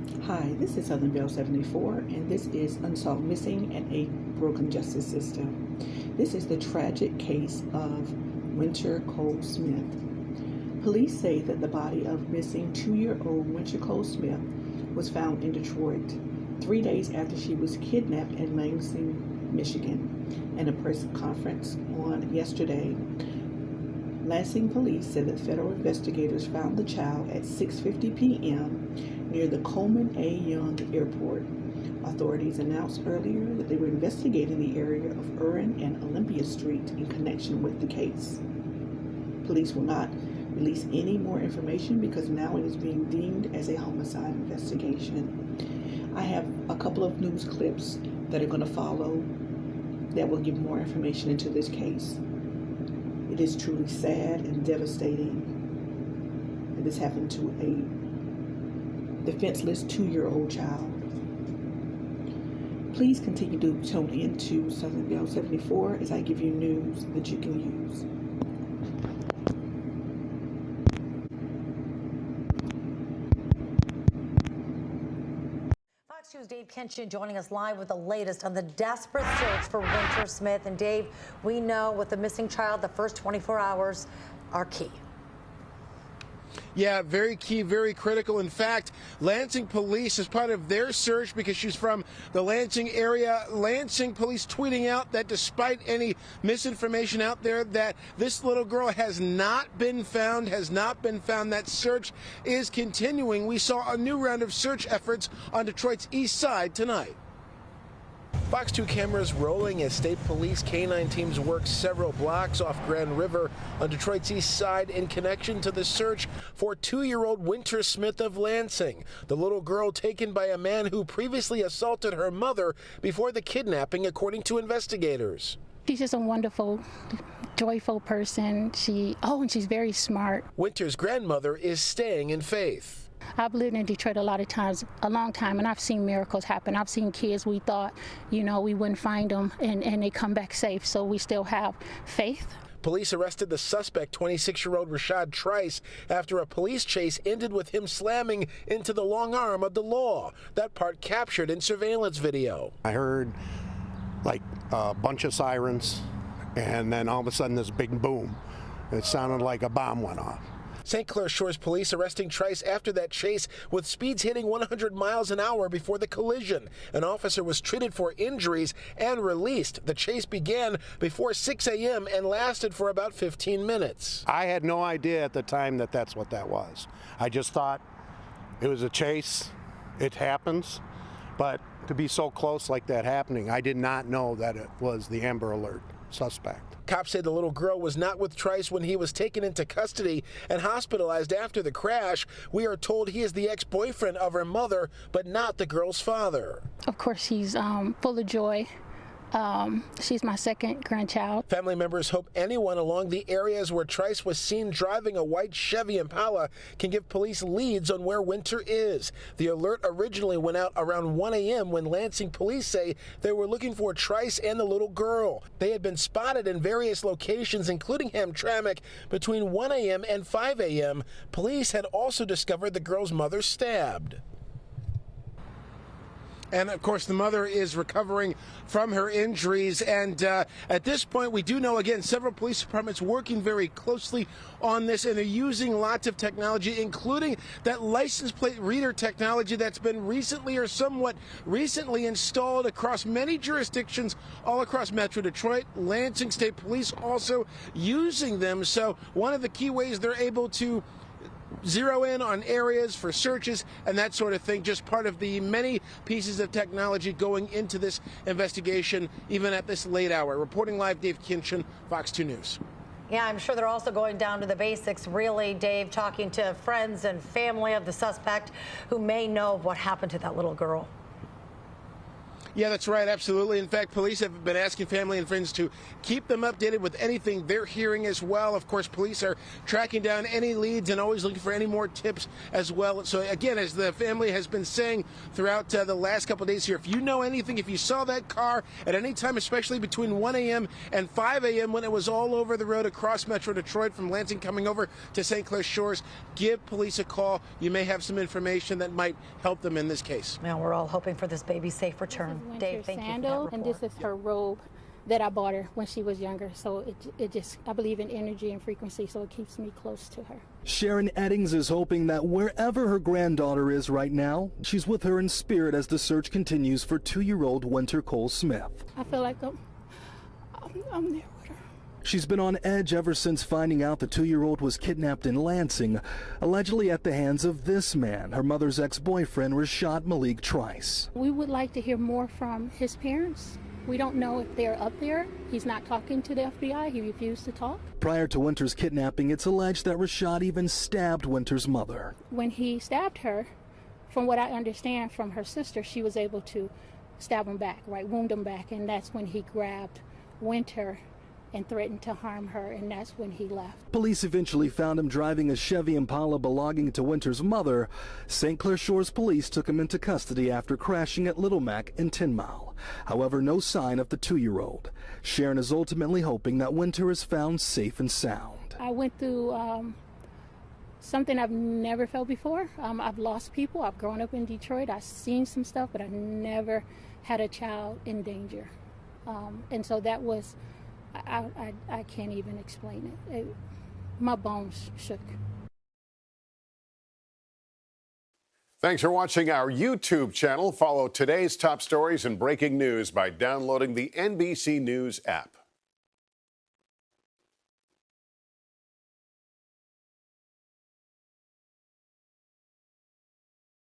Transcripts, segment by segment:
Hi, this is Southern Belle 74, and this is Unsolved Missing and a Broken Justice System. This is the tragic case of Wynter Cole Smith. Police say that the body of missing 2-year-old Wynter Cole Smith was found in Detroit 3 days after she was kidnapped in Lansing, Michigan. In a press conference on yesterday, Lansing police said that federal investigators found the child at 6:50 p.m. near the Coleman A. Young Airport. Authorities announced earlier that they were investigating the area of Urban and Olympia Street in connection with the case. Police will not release any more information because now it is being deemed as a homicide investigation. I have a couple of news clips that are going to follow that will give more information into this case. It is truly sad and devastating that this happened to a defenseless 2-year-old child. Please continue to tune into Southern Belle 74 as I give you news that you can use. Fox News' Dave Kinchin joining us live with the latest on the desperate search for Wynter Smith. And Dave, we know with the missing child, the first 24 hours are key. Yeah, very key, very critical. In fact, Lansing police, as part of their search, because she's from the Lansing area, Lansing police tweeting out that despite any misinformation out there that this little girl has not been found, that search is continuing. We saw a new round of search efforts on Detroit's east side tonight. Fox 2 cameras rolling as state police canine teams work several blocks off Grand River on Detroit's east side in connection to the search for 2-year-old Wynter Smith of Lansing, the little girl taken by a man who previously assaulted her mother before the kidnapping, according to investigators. She's just a wonderful, joyful person. And she's very smart. Wynter's grandmother is staying in faith. I've lived in Detroit a long time, and I've seen miracles happen. I've seen kids we thought, we wouldn't find them, and they come back safe. So we still have faith. Police arrested the suspect, 26-year-old Rashad Trice, after a police chase ended with him slamming into the long arm of the law. That part captured in surveillance video. I heard like a bunch of sirens, and then all of a sudden this big boom. It sounded like a bomb went off. St. Clair Shores police arresting Trice after that chase with speeds hitting 100 miles an hour before the collision. An officer was treated for injuries and released. The chase began before 6 a.m. and lasted for about 15 minutes. I had no idea at the time that that's what that was. I just thought it was a chase. It happens. But to be so close like that happening, I did not know that it was the Amber Alert suspect. Cops say the little girl was not with Trice when he was taken into custody and hospitalized after the crash. We are told he is the ex-boyfriend of her mother, but not the girl's father. Of course, he's full of joy. She's my second grandchild. Family members hope anyone along the areas where Trice was seen driving a white Chevy Impala can give police leads on where Wynter is. The alert originally went out around 1 a.m. when Lansing police say they were looking for Trice and the little girl. They had been spotted in various locations, including Hamtramck, between 1 a.m. and 5 a.m. Police had also discovered the girl's mother stabbed. And, of course, the mother is recovering from her injuries. And at this point, we do know, again, several police departments working very closely on this, and they're using lots of technology, including that license plate reader technology that's been recently or somewhat recently installed across many jurisdictions all across Metro Detroit. Lansing State Police also using them. So one of the key ways they're able to zero in on areas for searches and that sort of thing, just part of the many pieces of technology going into this investigation, even at this late hour. Reporting live, Dave Kinchin, Fox 2 News. Yeah, I'm sure they're also going down to the basics, really, Dave, talking to friends and family of the suspect who may know what happened to that little girl. Yeah, that's right. Absolutely. In fact, police have been asking family and friends to keep them updated with anything they're hearing as well. Of course, police are tracking down any leads and always looking for any more tips as well. So again, as the family has been saying throughout the last couple of days here, if you know anything, if you saw that car at any time, especially between 1 a.m. and 5 a.m. when it was all over the road across Metro Detroit from Lansing coming over to St. Clair Shores, give police a call. You may have some information that might help them in this case. Now we're all hoping for this baby's safe return. Dave, thank you for that report. And this is her robe that I bought her when she was younger. So it just, I believe in energy and frequency, so it keeps me close to her. Sharon Eddings is hoping that wherever her granddaughter is right now, she's with her in spirit as the search continues for 2-year-old Wynter Cole Smith. I feel like I'm there with her. She's been on edge ever since finding out the 2-year-old was kidnapped in Lansing, allegedly at the hands of this man, her mother's ex-boyfriend, Rashad Malik Trice. We would like to hear more from his parents. We don't know if they're up there. He's not talking to the FBI. He refused to talk. Prior to Wynter's kidnapping, it's alleged that Rashad even stabbed Wynter's mother. When he stabbed her, from what I understand from her sister, she was able to stab him back, right, wound him back, and that's when he grabbed Wynter and threatened to harm her, and that's when he left. Police eventually found him driving a Chevy Impala belonging to Wynter's mother. St. Clair Shores police took him into custody after crashing at Little Mac in 10 Mile. However, no sign of the 2-year-old. Sharon is ultimately hoping that Wynter is found safe and sound. I went through something I've never felt before. I've lost people. I've grown up in Detroit. I've seen some stuff, but I never had a child in danger. And so that was, I can't even explain it. My bones shook. Thanks for watching our YouTube channel. Follow today's top stories and breaking news by downloading the NBC News app.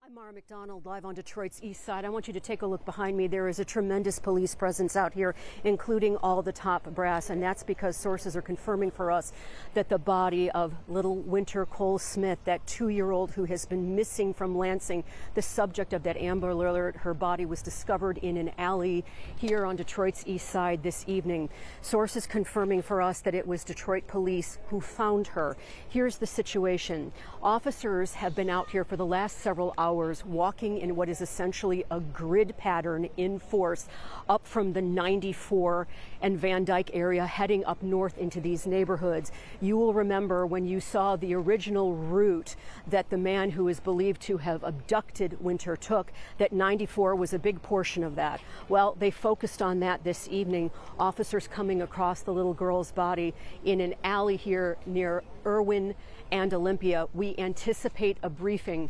I'm Mara McDonald, live on Detroit's east side. I want you to take a look behind me. There is a tremendous police presence out here, including all the top brass, and that's because sources are confirming for us that the body of little Wynter Cole Smith, that 2-year-old who has been missing from Lansing, the subject of that Amber Alert, her body was discovered in an alley here on Detroit's east side this evening. Sources confirming for us that it was Detroit police who found her. Here's the situation. Officers have been out here for the last several hours walking in what is essentially a grid pattern in force up from the 94 and Van Dyke area, heading up north into these neighborhoods. You will remember when you saw the original route that the man who is believed to have abducted Wynter took, that 94 was a big portion of that. Well, they focused on that this evening. Officers coming across the little girl's body in an alley here near Irwin and Olympia. We anticipate a briefing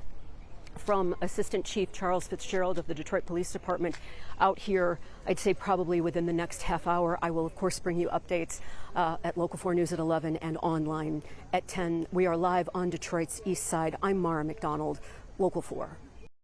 from Assistant Chief Charles Fitzgerald of the Detroit Police Department out here, I'd say probably within the next half hour. I will, of course, bring you updates at Local 4 News at 11 and online at 10. We are live on Detroit's east side. I'm Mara McDonald, Local 4.